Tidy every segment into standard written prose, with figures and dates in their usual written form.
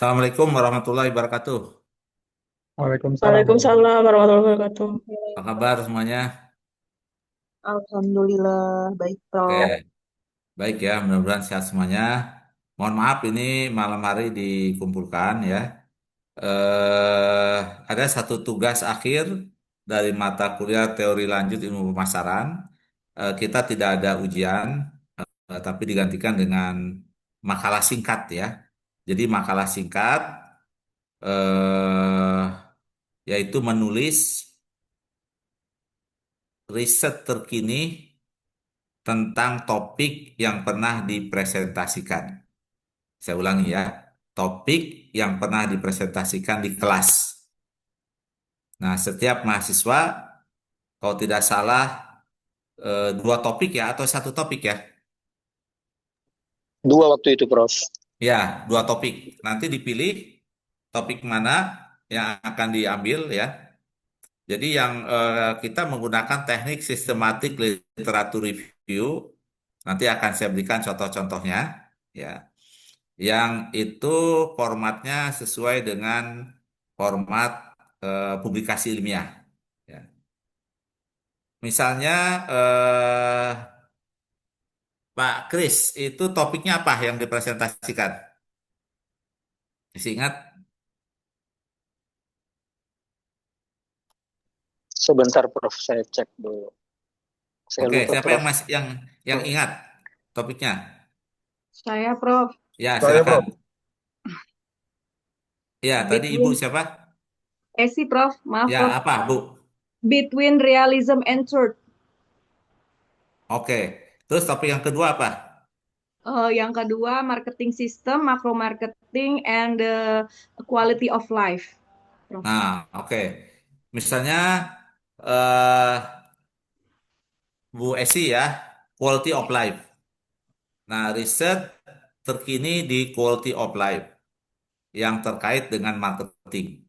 Assalamualaikum warahmatullahi wabarakatuh. Waalaikumsalam warahmatullahi Waalaikumsalam warahmatullahi wabarakatuh. Apa kabar semuanya? Alhamdulillah, baik, Oke, Prof. baik ya. Mudah-mudahan sehat semuanya. Mohon maaf ini malam hari dikumpulkan ya. Eh, ada satu tugas akhir dari mata kuliah teori lanjut ilmu pemasaran. Kita tidak ada ujian, tapi digantikan dengan makalah singkat ya. Jadi makalah singkat eh, yaitu menulis riset terkini tentang topik yang pernah dipresentasikan. Saya ulangi ya, topik yang pernah dipresentasikan di kelas. Nah, setiap mahasiswa, kalau tidak salah, dua topik ya, atau satu topik ya? Dua waktu itu, Prof. Ya, dua topik. Nanti dipilih topik mana yang akan diambil ya. Jadi yang kita menggunakan teknik systematic literature review, nanti akan saya berikan contoh-contohnya. Ya, yang itu formatnya sesuai dengan format publikasi ilmiah. Ya. Misalnya Pak Kris, itu topiknya apa yang dipresentasikan? Masih ingat? Sebentar, Prof. Saya cek dulu. Saya Oke, lupa, siapa yang Prof. masih yang ingat topiknya? Saya Prof. Ya, Saya, Prof. silakan. Ya, tadi Ibu Between siapa? Prof. Maaf Ya, Prof. apa, Bu? Between realism and truth. Oke. Terus topik yang kedua apa? Yang kedua, marketing system, macro marketing, and the quality of life, Prof. Nah, oke. Misalnya eh Bu Esi ya, quality of life. Nah, riset terkini di quality of life yang terkait dengan marketing.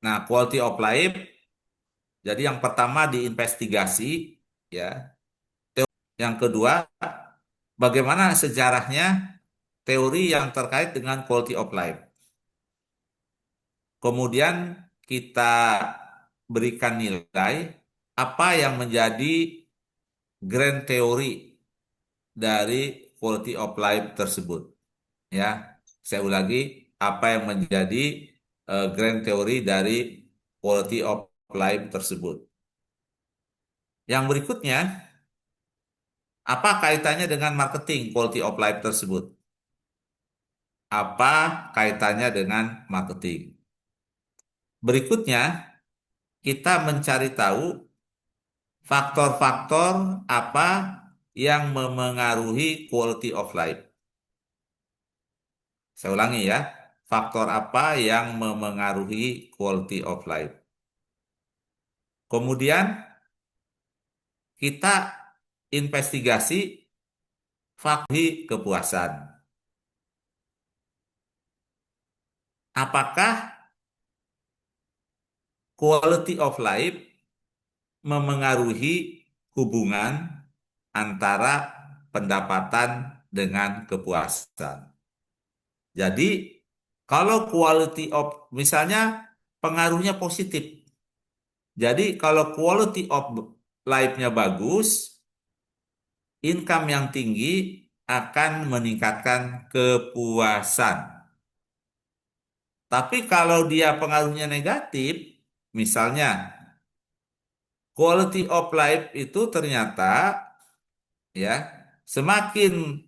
Nah, quality of life, jadi yang pertama diinvestigasi, ya. Yang kedua, bagaimana sejarahnya teori yang terkait dengan quality of life. Kemudian kita berikan nilai apa yang menjadi grand teori dari quality of life tersebut. Ya, saya ulangi, apa yang menjadi grand teori dari quality of life tersebut. Yang berikutnya, apa kaitannya dengan marketing quality of life tersebut? Apa kaitannya dengan marketing? Berikutnya, kita mencari tahu faktor-faktor apa yang memengaruhi quality of life. Saya ulangi ya, faktor apa yang memengaruhi quality of life. Kemudian kita investigasi faktor kepuasan. Apakah quality of life memengaruhi hubungan antara pendapatan dengan kepuasan? Jadi, kalau quality of, misalnya pengaruhnya positif. Jadi, kalau quality of life-nya bagus, income yang tinggi akan meningkatkan kepuasan. Tapi kalau dia pengaruhnya negatif, misalnya quality of life itu ternyata ya semakin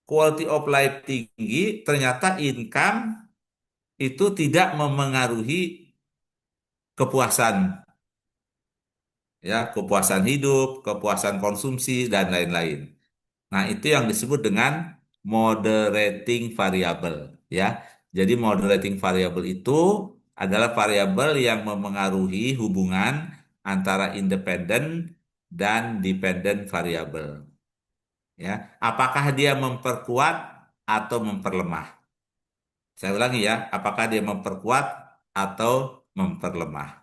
quality of life tinggi, ternyata income itu tidak memengaruhi kepuasan, ya kepuasan hidup, kepuasan konsumsi dan lain-lain. Nah, itu yang disebut dengan moderating variable, ya. Jadi moderating variable itu adalah variabel yang memengaruhi hubungan antara independen dan dependent variabel, ya. Apakah dia memperkuat atau memperlemah? Saya ulangi ya, apakah dia memperkuat atau memperlemah?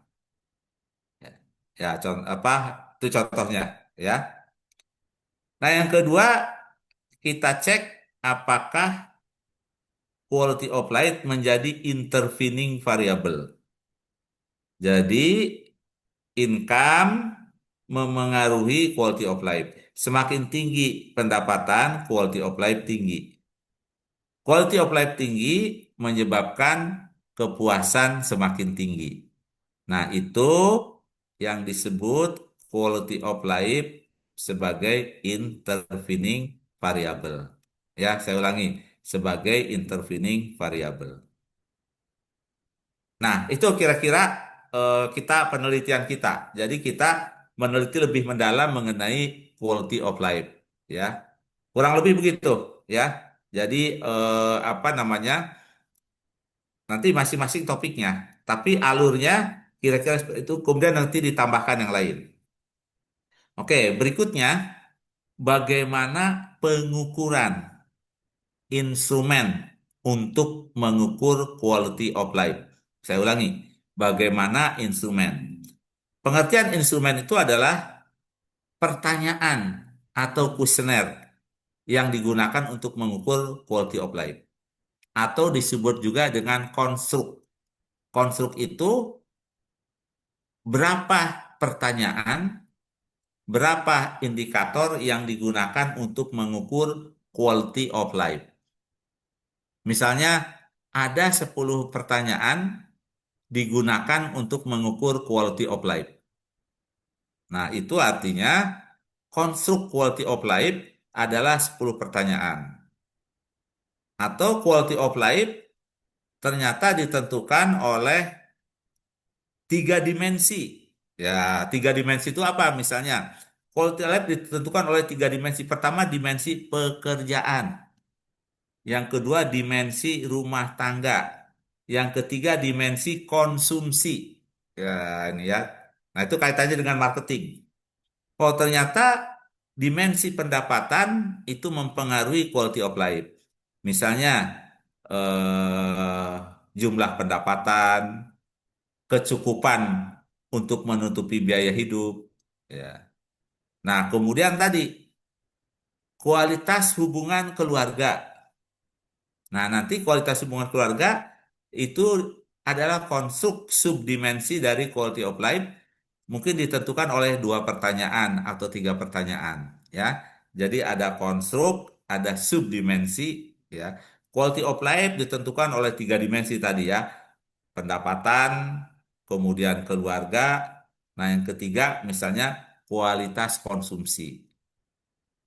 Ya, ya apa itu contohnya, ya. Nah, yang kedua kita cek apakah quality of life menjadi intervening variable. Jadi income memengaruhi quality of life. Semakin tinggi pendapatan, quality of life tinggi. Quality of life tinggi menyebabkan kepuasan semakin tinggi. Nah, itu yang disebut quality of life sebagai intervening variable. Ya, saya ulangi, sebagai intervening variable. Nah, itu kira-kira kita penelitian kita. Jadi kita meneliti lebih mendalam mengenai quality of life, ya. Kurang lebih begitu, ya. Jadi apa namanya? Nanti masing-masing topiknya, tapi alurnya kira-kira seperti itu. Kemudian nanti ditambahkan yang lain. Oke, berikutnya bagaimana pengukuran instrumen untuk mengukur quality of life. Saya ulangi, bagaimana instrumen? Pengertian instrumen itu adalah pertanyaan atau kuesioner yang digunakan untuk mengukur quality of life. Atau disebut juga dengan konstruk. Konstruk itu berapa pertanyaan, berapa indikator yang digunakan untuk mengukur quality of life. Misalnya ada 10 pertanyaan digunakan untuk mengukur quality of life. Nah, itu artinya konstruk quality of life adalah 10 pertanyaan. Atau quality of life ternyata ditentukan oleh 3 dimensi. Ya, 3 dimensi itu apa? Misalnya, quality of life ditentukan oleh 3 dimensi. Pertama, dimensi pekerjaan. Yang kedua, dimensi rumah tangga. Yang ketiga, dimensi konsumsi. Ya, ini ya. Nah, itu kaitannya dengan marketing. Oh, ternyata dimensi pendapatan itu mempengaruhi quality of life. Misalnya, jumlah pendapatan, kecukupan untuk menutupi biaya hidup. Ya. Nah, kemudian tadi, kualitas hubungan keluarga. Nah, nanti kualitas hubungan keluarga itu adalah konstruk subdimensi dari quality of life, mungkin ditentukan oleh 2 pertanyaan atau 3 pertanyaan, ya. Jadi ada konstruk, ada subdimensi, ya. Quality of life ditentukan oleh 3 dimensi tadi, ya. Pendapatan, kemudian keluarga. Nah, yang ketiga misalnya kualitas konsumsi.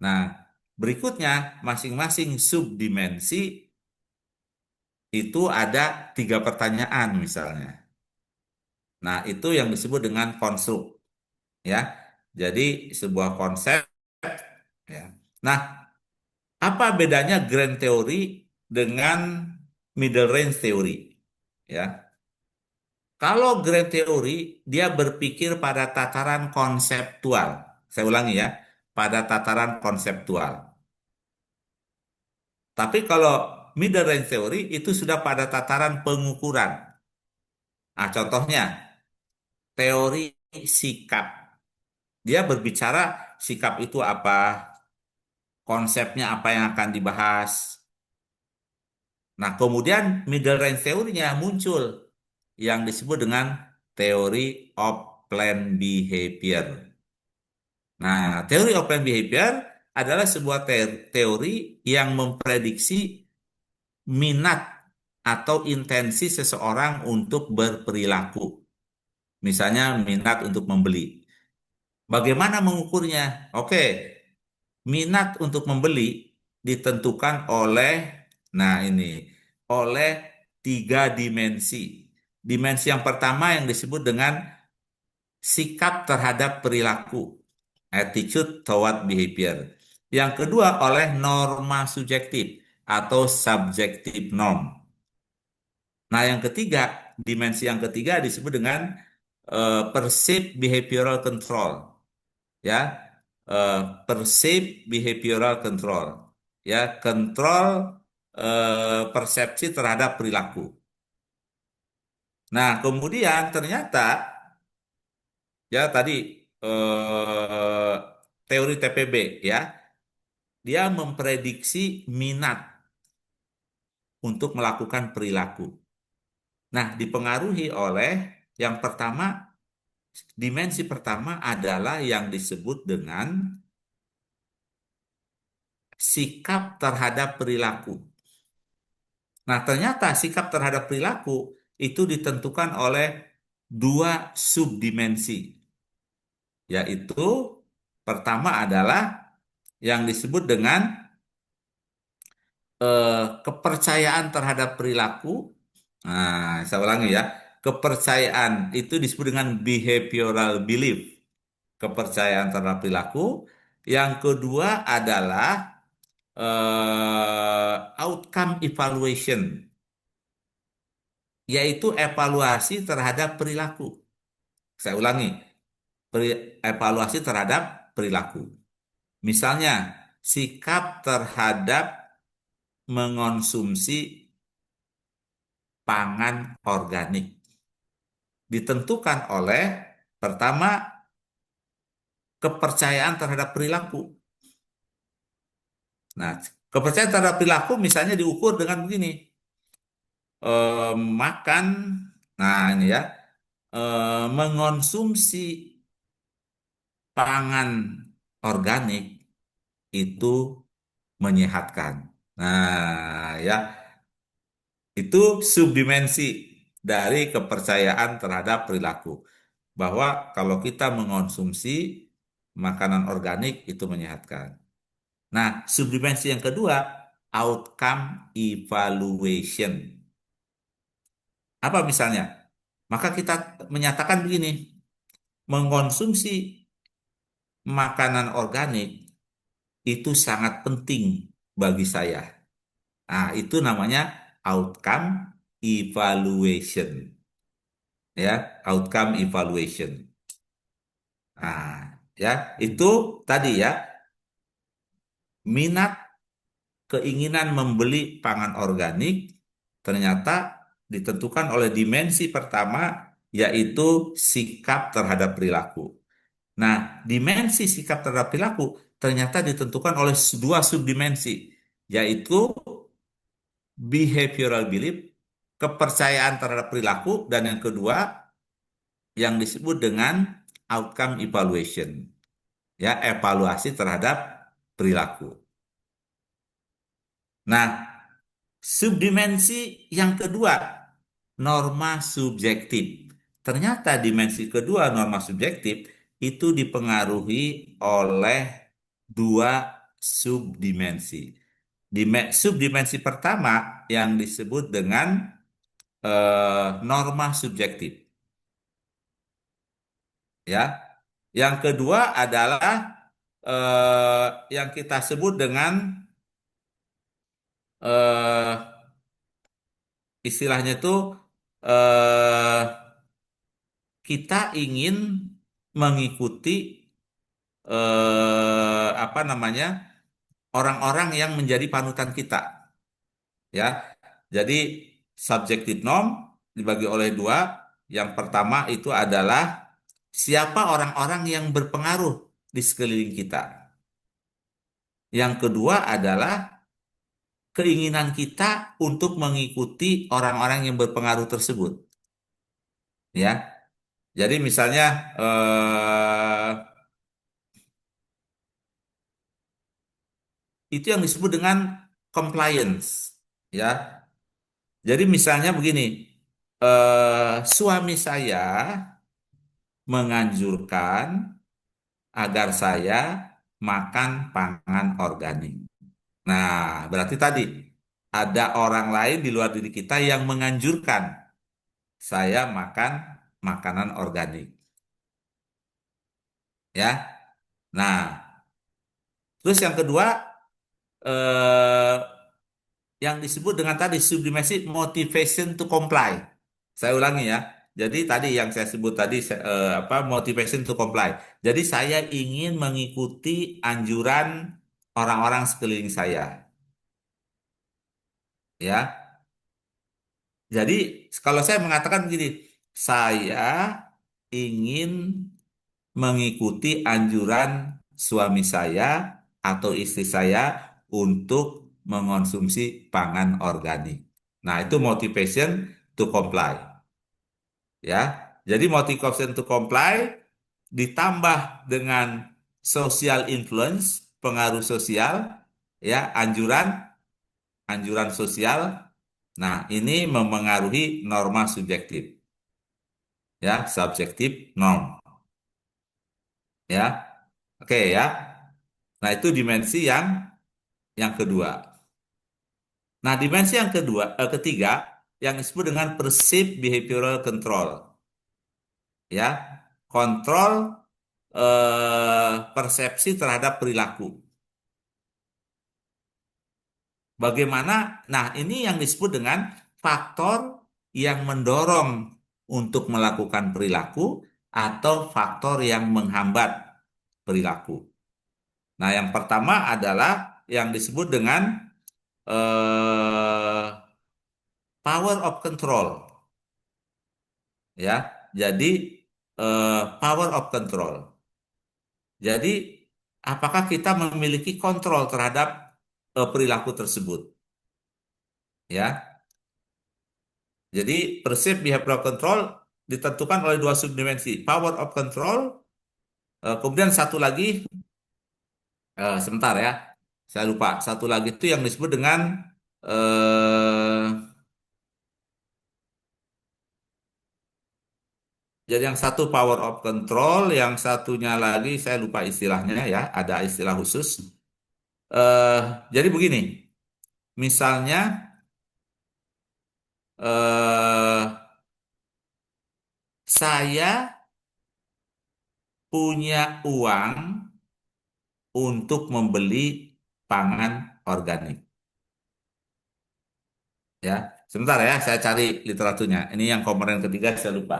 Nah, berikutnya masing-masing subdimensi itu ada 3 pertanyaan misalnya. Nah, itu yang disebut dengan konstruk, ya. Jadi sebuah konsep, ya. Nah, apa bedanya grand theory dengan middle range theory? Ya. Kalau grand theory dia berpikir pada tataran konseptual. Saya ulangi ya, pada tataran konseptual. Tapi kalau middle range theory itu sudah pada tataran pengukuran. Nah, contohnya teori sikap. Dia berbicara sikap itu apa, konsepnya apa yang akan dibahas. Nah, kemudian middle range teorinya muncul yang disebut dengan teori of planned behavior. Nah, teori of planned behavior adalah sebuah teori yang memprediksi minat atau intensi seseorang untuk berperilaku. Misalnya minat untuk membeli. Bagaimana mengukurnya? Oke, minat untuk membeli ditentukan oleh, nah ini, oleh 3 dimensi. Dimensi yang pertama yang disebut dengan sikap terhadap perilaku, attitude toward behavior. Yang kedua oleh norma subjektif atau subjective norm. Nah, yang ketiga, dimensi yang ketiga disebut dengan perceived behavioral control, ya. eh, Perceived behavioral control, ya, kontrol persepsi terhadap perilaku. Nah, kemudian ternyata ya tadi eh, teori TPB, ya, dia memprediksi minat. untuk melakukan perilaku. Nah, dipengaruhi oleh yang pertama, dimensi pertama adalah yang disebut dengan sikap terhadap perilaku. Nah, ternyata sikap terhadap perilaku itu ditentukan oleh dua subdimensi, yaitu pertama adalah yang disebut dengan kepercayaan terhadap perilaku. Nah, saya ulangi ya, kepercayaan itu disebut dengan behavioral belief, kepercayaan terhadap perilaku. Yang kedua adalah outcome evaluation, yaitu evaluasi terhadap perilaku. Saya ulangi, evaluasi terhadap perilaku. Misalnya, sikap terhadap mengonsumsi pangan organik ditentukan oleh pertama kepercayaan terhadap perilaku. Nah, kepercayaan terhadap perilaku misalnya diukur dengan begini, makan, nah ini ya, mengonsumsi pangan organik itu menyehatkan. Nah, ya, itu subdimensi dari kepercayaan terhadap perilaku. Bahwa kalau kita mengonsumsi makanan organik itu menyehatkan. Nah, subdimensi yang kedua, outcome evaluation. Apa misalnya? Maka kita menyatakan begini, mengonsumsi makanan organik itu sangat penting bagi saya. Nah, itu namanya outcome evaluation. Ya, outcome evaluation. Nah, ya, itu tadi ya, minat keinginan membeli pangan organik ternyata ditentukan oleh dimensi pertama, yaitu sikap terhadap perilaku. Nah, dimensi sikap terhadap perilaku ternyata ditentukan oleh dua subdimensi, yaitu behavioral belief, kepercayaan terhadap perilaku, dan yang kedua yang disebut dengan outcome evaluation, ya, evaluasi terhadap perilaku. Nah, subdimensi yang kedua, norma subjektif. Ternyata dimensi kedua, norma subjektif, itu dipengaruhi oleh dua subdimensi. Subdimensi pertama yang disebut dengan norma subjektif. Ya, yang kedua adalah yang kita sebut dengan eh, istilahnya itu eh, kita ingin mengikuti apa namanya, orang-orang yang menjadi panutan kita, ya. Jadi subjective norm dibagi oleh dua. Yang pertama itu adalah siapa orang-orang yang berpengaruh di sekeliling kita. Yang kedua adalah keinginan kita untuk mengikuti orang-orang yang berpengaruh tersebut. Ya, jadi misalnya itu yang disebut dengan compliance. Ya, jadi misalnya begini, suami saya menganjurkan agar saya makan pangan organik. Nah, berarti tadi ada orang lain di luar diri kita yang menganjurkan saya makan makanan organik. Ya. Nah, terus yang kedua eh, yang disebut dengan tadi subdimensi motivation to comply. Saya ulangi ya. Jadi tadi yang saya sebut tadi apa, motivation to comply. Jadi saya ingin mengikuti anjuran orang-orang sekeliling saya. Ya. Jadi kalau saya mengatakan begini, saya ingin mengikuti anjuran suami saya atau istri saya untuk mengonsumsi pangan organik. Nah, itu motivation to comply. Ya. Jadi motivation to comply ditambah dengan social influence, pengaruh sosial, ya, anjuran, anjuran sosial. Nah, ini memengaruhi norma subjektif, ya, subjektif norm, ya. Oke, ya. Nah, itu dimensi yang kedua. Nah, dimensi yang ketiga yang disebut dengan perceived behavioral control, ya. Kontrol persepsi terhadap perilaku. Bagaimana? Nah, ini yang disebut dengan faktor yang mendorong untuk melakukan perilaku atau faktor yang menghambat perilaku. Nah, yang pertama adalah yang disebut dengan eh, power of control, ya. Jadi power of control. Jadi, apakah kita memiliki kontrol terhadap perilaku tersebut? Ya, jadi perceived behavioral control ditentukan oleh dua subdimensi, power of control, kemudian satu lagi, sebentar ya, saya lupa, satu lagi itu yang disebut dengan, eh, jadi yang satu power of control, yang satunya lagi saya lupa istilahnya ya, ada istilah khusus. Eh, jadi begini, misalnya eh, saya punya uang untuk membeli pangan organik. Ya, sebentar ya, saya cari literaturnya. Ini yang komponen ketiga saya lupa.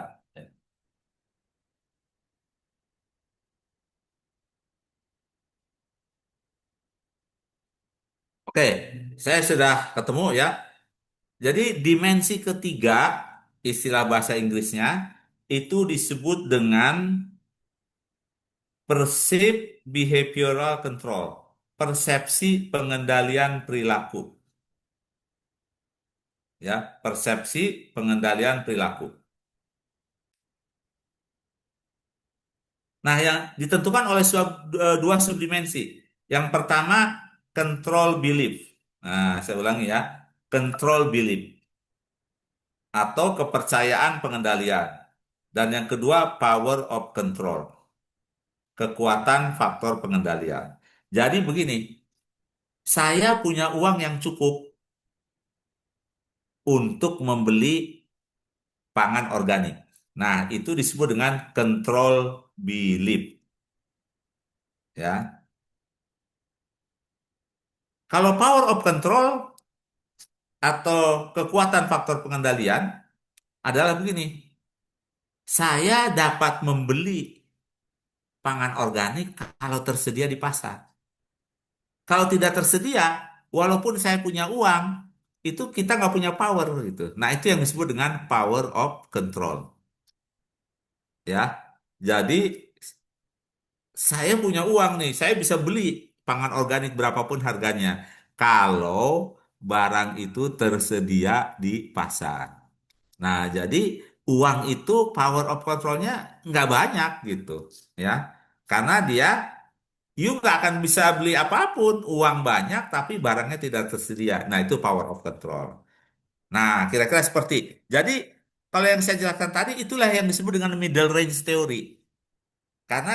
Oke, saya sudah ketemu ya. Jadi dimensi ketiga, istilah bahasa Inggrisnya, itu disebut dengan perceived behavioral control, persepsi pengendalian perilaku. Ya, persepsi pengendalian perilaku. Nah, yang ditentukan oleh dua subdimensi. Yang pertama, control belief. Nah, saya ulangi ya, control belief atau kepercayaan pengendalian. Dan yang kedua, power of control, kekuatan faktor pengendalian. Jadi begini, saya punya uang yang cukup untuk membeli pangan organik. Nah, itu disebut dengan control belief. Ya. Kalau power of control atau kekuatan faktor pengendalian adalah begini. Saya dapat membeli pangan organik kalau tersedia di pasar. Kalau tidak tersedia, walaupun saya punya uang, itu kita nggak punya power gitu. Nah, itu yang disebut dengan power of control. Ya, jadi saya punya uang nih, saya bisa beli pangan organik berapapun harganya. Kalau barang itu tersedia di pasar. Nah, jadi uang itu power of control-nya nggak banyak gitu, ya. Karena dia, you nggak akan bisa beli apapun, uang banyak tapi barangnya tidak tersedia. Nah, itu power of control. Nah, kira-kira seperti. Jadi, kalau yang saya jelaskan tadi, itulah yang disebut dengan middle range theory. Karena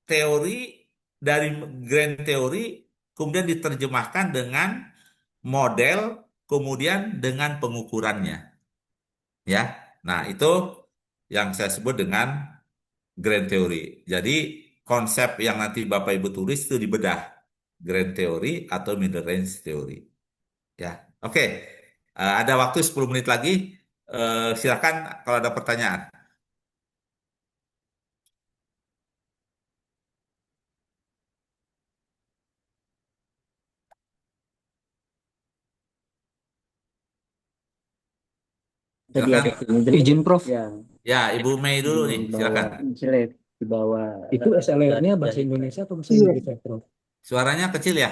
teori dari grand theory kemudian diterjemahkan dengan model, kemudian dengan pengukurannya. Ya, nah itu yang saya sebut dengan grand theory. Jadi konsep yang nanti Bapak Ibu tulis itu dibedah grand theory atau middle range theory. Ya, oke. Ada waktu 10 menit lagi. Silakan kalau ada pertanyaan. Tadi Silakan. ada izin Prof. Ya, Ya, Ibu Mei dulu nih. di bawah Silakan. slide di bawah. Itu SLR-nya bahasa Indonesia atau bahasa Iya. Inggris ya, Prof? Suaranya kecil ya?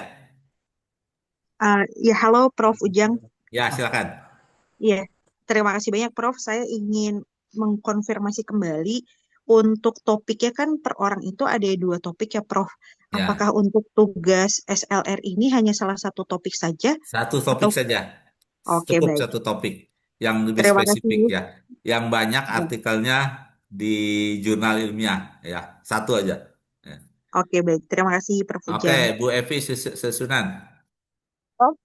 Ya, halo Prof. Ujang. Ya, silakan. Iya, terima kasih banyak Prof. Saya ingin mengkonfirmasi kembali untuk topiknya kan per orang itu ada 2 topik ya Prof. Ya, Apakah untuk tugas SLR ini hanya salah satu topik saja satu atau topik saja. oke Cukup baik. satu topik yang lebih Terima spesifik kasih. ya. Yang banyak Ya, artikelnya di jurnal ilmiah ya. Satu aja. Ya. oke baik. Terima kasih Prof. Oke, Ujang. Bu Evi Sesunan. Prof,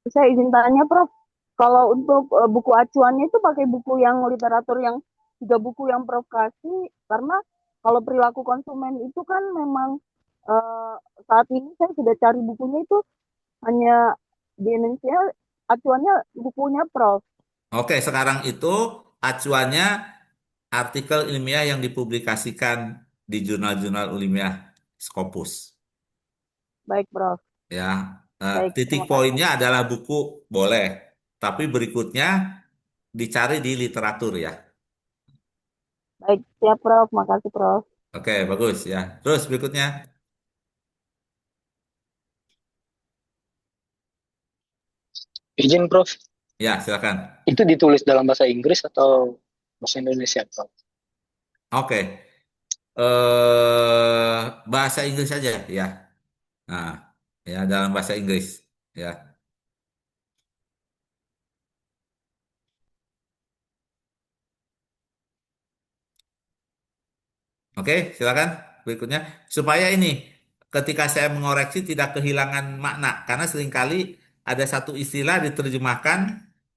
saya izin tanya, Prof. Kalau untuk buku acuannya itu pakai buku yang literatur yang 3 buku yang Prof kasih, karena kalau perilaku konsumen itu kan memang eh, saat ini saya sudah cari bukunya itu hanya di Indonesia acuannya bukunya Prof. Oke, sekarang itu acuannya artikel ilmiah yang dipublikasikan di jurnal-jurnal ilmiah Scopus. Baik, Prof. Ya, Baik, titik terima kasih. poinnya adalah buku boleh, tapi berikutnya dicari di literatur ya. Baik, siap, Prof. Makasih, Prof. Oke, bagus ya. Terus berikutnya, Izin Prof, ya silakan. itu ditulis dalam bahasa Inggris atau bahasa Indonesia Prof? Oke, bahasa Inggris saja ya. Nah, ya dalam bahasa Inggris ya. Oke, silakan berikutnya. Supaya ini ketika saya mengoreksi tidak kehilangan makna karena seringkali ada satu istilah diterjemahkan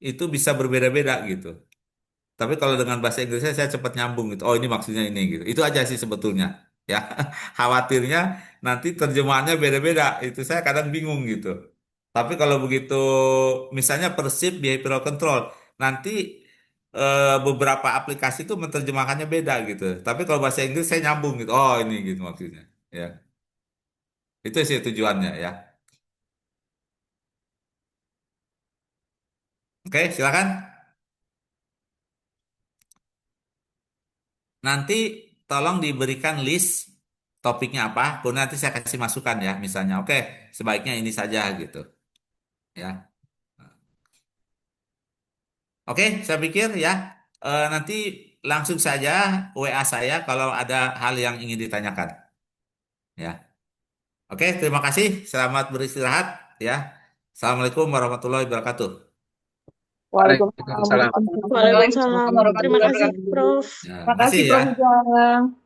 itu bisa berbeda-beda gitu. Tapi kalau dengan bahasa Inggrisnya saya cepat nyambung gitu. Oh, ini maksudnya ini gitu. Itu aja sih sebetulnya. Ya, khawatirnya nanti terjemahannya beda-beda. Itu saya kadang bingung gitu. Tapi kalau begitu misalnya Persib behavioral control, nanti beberapa aplikasi itu menerjemahkannya beda gitu. Tapi kalau bahasa Inggris saya nyambung gitu. Oh, ini gitu maksudnya. Ya, itu sih tujuannya ya. Oke, silakan. Nanti tolong diberikan list topiknya apa, kemudian nanti saya kasih masukan ya, misalnya, oke, sebaiknya ini saja gitu, ya. Oke, saya pikir ya, nanti langsung saja WA saya kalau ada hal yang ingin ditanyakan, ya. Oke, terima kasih, selamat beristirahat, ya. Assalamualaikum warahmatullahi wabarakatuh. Waalaikumsalam Waalaikumsalam. warahmatullahi wabarakatuh. Waalaikumsalam. Waalaikumsalam Terima warahmatullahi kasih wabarakatuh. Prof. Ya, Terima kasih makasih Prof. ya. Ujang.